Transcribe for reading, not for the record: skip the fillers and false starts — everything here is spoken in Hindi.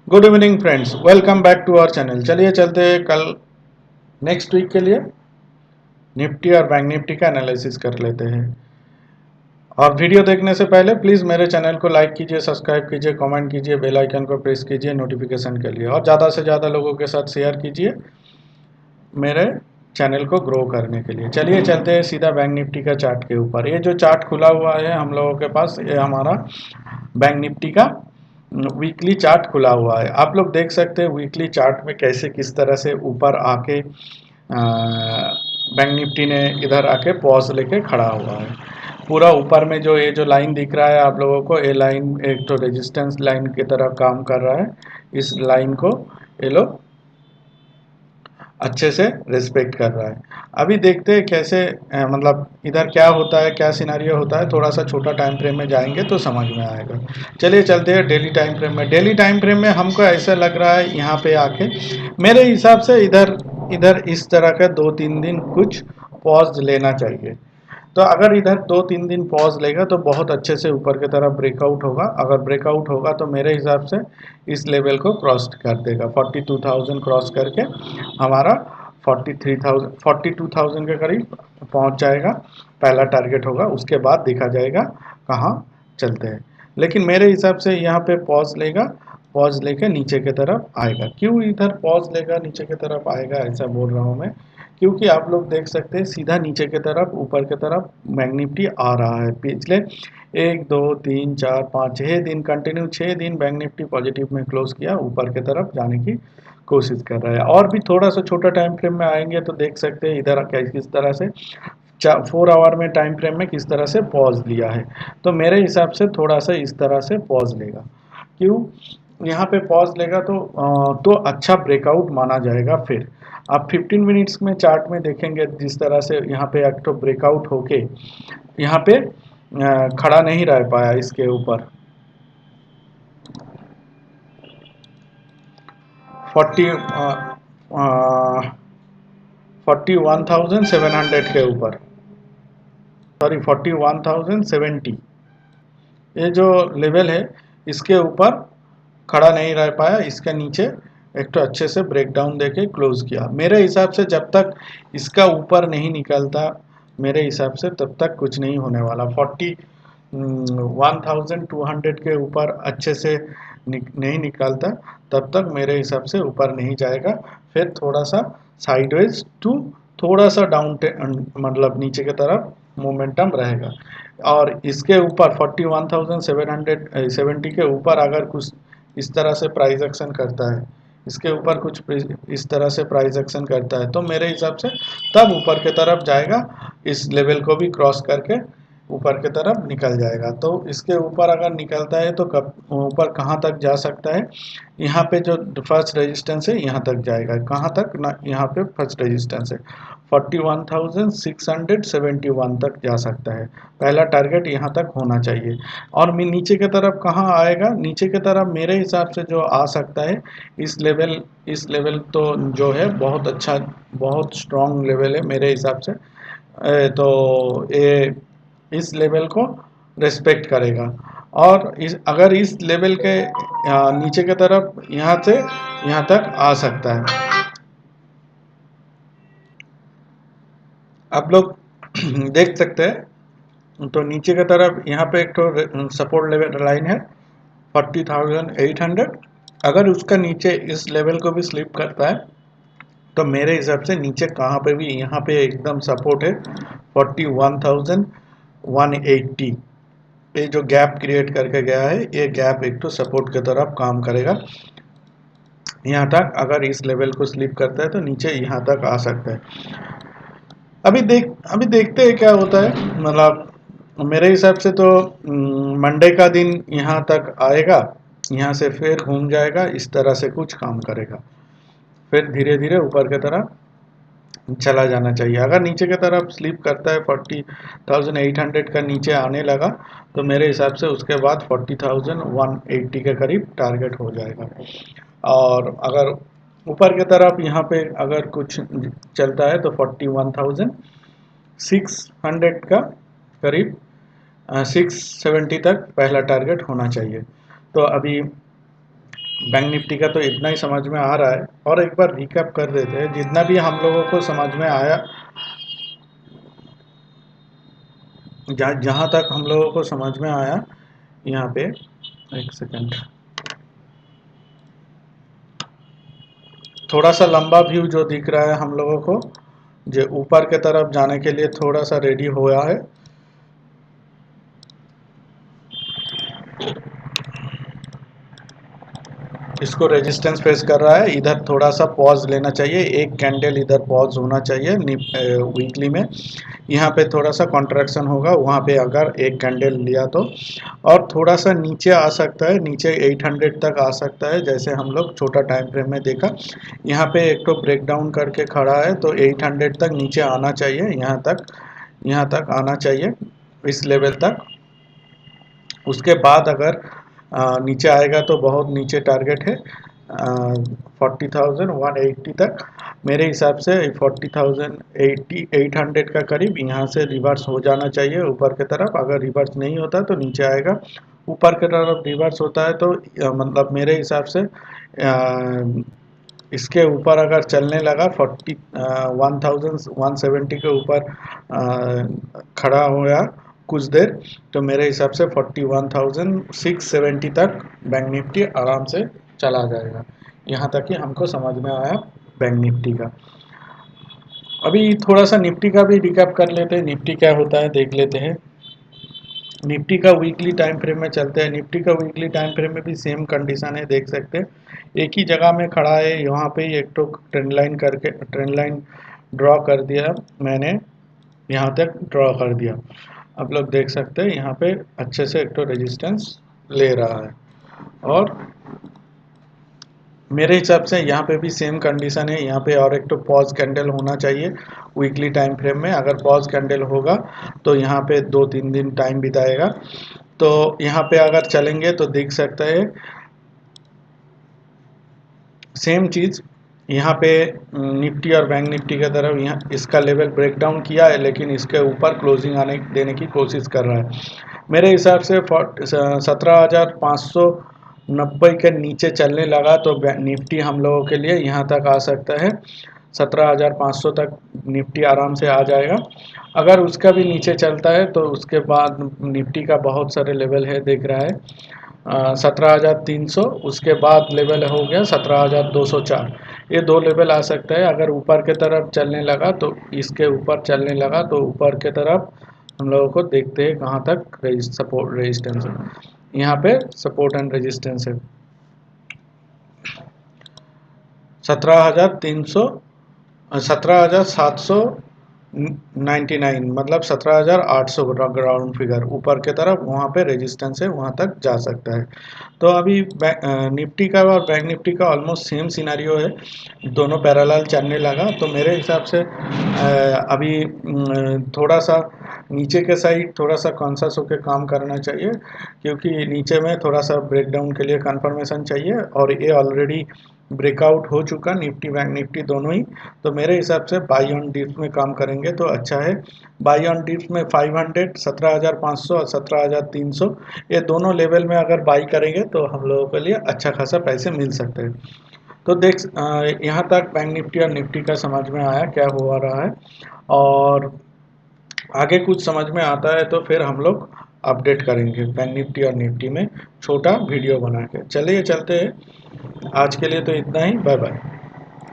Good evening friends, welcome back to our channel. चलिए चलते हैं कल नेक्स्ट वीक के लिए निफ्टी और बैंक निफ्टी का एनालिसिस कर लेते हैं। और वीडियो देखने से पहले प्लीज़ मेरे चैनल को लाइक कीजिए, सब्सक्राइब कीजिए, कमेंट कीजिए, बेल आइकन को प्रेस कीजिए नोटिफिकेशन के लिए, और ज़्यादा से ज़्यादा लोगों के साथ शेयर कीजिए मेरे चैनल को ग्रो करने के लिए। चलिए चलते हैं सीधा बैंक निफ्टी का चार्ट के ऊपर। ये जो चार्ट खुला हुआ है हम लोगों के पास, ये हमारा बैंक निफ्टी का वीकली चार्ट खुला हुआ है। आप लोग देख सकते हैं वीकली चार्ट में कैसे किस तरह से ऊपर आके बैंक निफ्टी ने इधर आके पॉज लेके खड़ा हुआ है। पूरा ऊपर में जो ये जो लाइन दिख रहा है आप लोगों को, ये लाइन एक तो रेजिस्टेंस लाइन की तरह काम कर रहा है। इस लाइन को ये लोग अच्छे से रिस्पेक्ट कर रहा है। अभी देखते हैं कैसे मतलब इधर क्या होता है, क्या सिनारियो होता है। थोड़ा सा छोटा टाइम फ्रेम में जाएंगे तो समझ में आएगा। चलिए चलते हैं डेली टाइम फ्रेम में। डेली टाइम फ्रेम में हमको ऐसा लग रहा है यहाँ पे आके मेरे हिसाब से इधर इधर इस तरह का 2-3 दिन कुछ पॉज लेना चाहिए। तो अगर इधर 2-3 दिन पॉज लेगा तो बहुत अच्छे से ऊपर की तरफ ब्रेकआउट होगा। अगर ब्रेकआउट होगा तो मेरे हिसाब से इस लेवल को क्रॉस कर देगा। 42,000 क्रॉस करके हमारा 43,000 42,000 के करीब पहुंच जाएगा। पहला टारगेट होगा, उसके बाद देखा जाएगा कहाँ चलते हैं। लेकिन मेरे हिसाब से यहाँ पे पॉज लेगा, पॉज लेके नीचे की तरफ आएगा। क्यों इधर पॉज लेगा नीचे की तरफ आएगा ऐसा बोल रहा हूँ मैं, क्योंकि आप लोग देख सकते हैं सीधा नीचे की तरफ ऊपर की तरफ बैंक निफ्टी आ रहा है। पिछले 1 2 3 4 5 6 दिन कंटिन्यू 6 दिन बैंक निफ्टी पॉजिटिव में क्लोज किया, ऊपर की तरफ जाने की कोशिश कर रहा है। और भी थोड़ा सा छोटा टाइम फ्रेम में आएंगे तो देख सकते हैं इधर किस तरह से 4 आवर में टाइम फ्रेम में किस तरह से पॉज लिया है। तो मेरे हिसाब से थोड़ा सा इस तरह से पॉज लेगा। क्यों यहाँ पे पॉज लेगा तो अच्छा ब्रेकआउट माना जाएगा। फिर आप 15 मिनट्स में चार्ट में देखेंगे जिस तरह से यहाँ पे एक तो ब्रेकआउट होके यहाँ पे खड़ा नहीं रह पाया इसके ऊपर 40 41,700 के ऊपर, सॉरी 41,070, ये जो लेवल है इसके ऊपर खड़ा नहीं रह पाया। इसके नीचे एक तो अच्छे से ब्रेकडाउन देके क्लोज किया। मेरे हिसाब से जब तक इसका ऊपर नहीं निकलता, मेरे हिसाब से तब तक कुछ नहीं होने वाला। 1,200 के ऊपर अच्छे से नहीं निकलता तब तक मेरे हिसाब से ऊपर नहीं जाएगा। फिर थोड़ा सा साइडवेज टू थोड़ा सा डाउन मतलब नीचे की तरफ मोमेंटम रहेगा। और इसके ऊपर 41,770 के ऊपर अगर कुछ इस तरह से प्राइस एक्शन करता है, इसके ऊपर कुछ इस तरह से प्राइस एक्शन करता है तो मेरे हिसाब से तब ऊपर की तरफ जाएगा। इस लेवल को भी क्रॉस करके ऊपर की तरफ निकल जाएगा। तो इसके ऊपर अगर निकलता है तो कब ऊपर कहाँ तक जा सकता है, यहाँ पे जो फर्स्ट रेजिस्टेंस है यहाँ तक जाएगा। कहाँ तक ना, यहाँ पे फर्स्ट रेजिस्टेंस है 41,671 तक जा सकता है। पहला टारगेट यहाँ तक होना चाहिए। और मैं नीचे की तरफ कहाँ आएगा, नीचे की तरफ मेरे हिसाब से जो आ सकता है इस लेवल तो जो है बहुत अच्छा, बहुत स्ट्रॉन्ग लेवल है मेरे हिसाब से। तो ये इस लेवल को रिस्पेक्ट करेगा। और अगर इस लेवल के नीचे की तरफ यहाँ से यहाँ तक आ सकता है। आप लोग देख सकते हैं तो नीचे की तरफ यहाँ पे एक तो सपोर्ट लेवल लाइन है 40,800। अगर उसका नीचे इस लेवल को भी स्लिप करता है तो मेरे हिसाब से नीचे कहाँ पे भी यहाँ पे एकदम सपोर्ट है 41,180। ये जो गैप क्रिएट करके गया है ये गैप एक तो सपोर्ट की तरफ काम करेगा। यहाँ तक अगर इस लेवल को स्लिप करता है तो नीचे यहाँ तक आ सकता है। अभी देखते हैं क्या होता है। मतलब मेरे हिसाब से तो मंडे का दिन यहाँ तक आएगा, यहाँ से फिर घूम जाएगा, इस तरह से कुछ काम करेगा, फिर धीरे धीरे ऊपर की तरफ चला जाना चाहिए। अगर नीचे की तरफ स्लिप करता है 40,800 का नीचे आने लगा तो मेरे हिसाब से उसके बाद 40,180 के करीब टारगेट हो जाएगा। और अगर ऊपर की तरफ यहाँ पे अगर कुछ चलता है तो 41,600 का करीब 670 तक पहला टारगेट होना चाहिए। तो अभी बैंक निफ्टी का तो इतना ही समझ में आ रहा है, और एक बार रिकैप कर देते हैं जितना भी हम लोगों को समझ में आया। जहाँ तक हम लोगों को समझ में आया यहाँ पे, एक सेकंड, थोड़ा सा लंबा व्यू जो दिख रहा है हम लोगों को, जो ऊपर के तरफ जाने के लिए थोड़ा सा रेडी हुआ है। इसको रेजिस्टेंस फेस कर रहा है, इधर थोड़ा सा पॉज लेना चाहिए, एक कैंडल इधर पॉज होना चाहिए वीकली में। यहाँ पे थोड़ा सा कॉन्ट्रैक्शन होगा, वहाँ पे अगर एक कैंडल लिया तो, और थोड़ा सा नीचे आ सकता है, नीचे 800 तक आ सकता है, जैसे हम लोग छोटा टाइम फ्रेम में देखा। यहाँ पे एक तो ब्रेक डाउन करके खड़ा है, तो 800 तक नीचे आना चाहिए, यहाँ तक आना चाहिए, इस लेवल तक। उसके बाद अगर नीचे आएगा तो बहुत नीचे टारगेट है 40,180 तक। मेरे हिसाब से 40,800 का करीब यहाँ से रिवर्स हो जाना चाहिए ऊपर की तरफ। अगर रिवर्स नहीं होता तो नीचे आएगा, ऊपर की तरफ रिवर्स होता है तो मतलब मेरे हिसाब से इसके ऊपर अगर चलने लगा 1,170 के ऊपर खड़ा हो गया कुछ देर, तो मेरे हिसाब से 41,670 तक बैंक निफ्टी आराम से चला जाएगा। यहाँ तक कि हमको समझ में आया बैंक निफ्टी का। अभी थोड़ा सा निफ्टी का भी रिकैप कर लेते हैं, निफ्टी क्या होता है देख लेते हैं। निफ्टी का वीकली टाइम फ्रेम में चलते हैं। निफ्टी का वीकली टाइम फ्रेम में भी सेम कंडीशन है, देख सकते हैं एक ही जगह में खड़ा है। यहाँ पे ही एक तो ट्रेंड लाइन ड्रॉ कर दिया मैंने, यहाँ तक ड्रॉ कर दिया। आप लोग देख सकते हैं यहाँ पे अच्छे से एक तो रेजिस्टेंस ले रहा है, और मेरे हिसाब से यहाँ पे भी सेम कंडीशन है। यहाँ पे और एक तो पॉज कैंडल होना चाहिए वीकली टाइम फ्रेम में। अगर पॉज कैंडल होगा तो यहाँ पे 2-3 दिन टाइम बिताएगा। तो यहाँ पे अगर चलेंगे तो देख सकते हैं सेम चीज़ यहाँ पे निफ्टी और बैंक निफ्टी की तरफ, यहाँ इसका लेवल ब्रेक डाउन किया है, लेकिन इसके ऊपर क्लोजिंग आने देने की कोशिश कर रहा है। मेरे हिसाब से 17,590 के नीचे चलने लगा तो निफ्टी हम लोगों के लिए यहाँ तक आ सकता है, 17,500 तक निफ्टी आराम से आ जाएगा। अगर उसका भी नीचे चलता है तो उसके बाद निफ्टी का बहुत सारे लेवल है, देख रहा है 17,300, उसके बाद लेवल हो गया 17,204। ये दो लेवल आ सकता है। अगर ऊपर के तरफ चलने लगा तो, इसके ऊपर चलने लगा तो ऊपर के तरफ हम लोगों को देखते हैं कहाँ तक सपोर्ट रेजिस्टेंस है। यहाँ पे सपोर्ट एंड रेजिस्टेंस है 17,300, 17,799, मतलब 17,800 ग्राउंड फिगर ऊपर के तरफ, वहाँ पे रेजिस्टेंस है, वहाँ तक जा सकता है। तो अभी निफ्टी का और बैंक निफ्टी का ऑलमोस्ट सेम सिनेरियो है, दोनों पैरेलल चलने लगा। तो मेरे हिसाब से अभी थोड़ा सा नीचे के साइड थोड़ा सा कॉन्शियस होकर काम करना चाहिए, क्योंकि नीचे में थोड़ा सा ब्रेकडाउन के लिए कंफर्मेशन चाहिए, और ये ऑलरेडी ब्रेकआउट हो चुका निफ्टी बैंक निफ्टी दोनों ही। तो मेरे हिसाब से बाई ऑन डिप्स में काम करेंगे तो अच्छा है। बाई ऑन डिप्स में 500, 17,500 और 17,300, ये दोनों लेवल में अगर बाई करेंगे तो हम लोगों के लिए अच्छा खासा पैसे मिल सकते हैं। तो देख यहाँ तक बैंक निफ्टी और निफ्टी का समझ में आया क्या हो रहा है, और आगे कुछ समझ में आता है तो फिर हम लोग अपडेट करेंगे बैंक निफ्टी और निफ्टी में छोटा वीडियो बना के। चलिए चलते हैं, आज के लिए तो इतना ही, बाय बाय।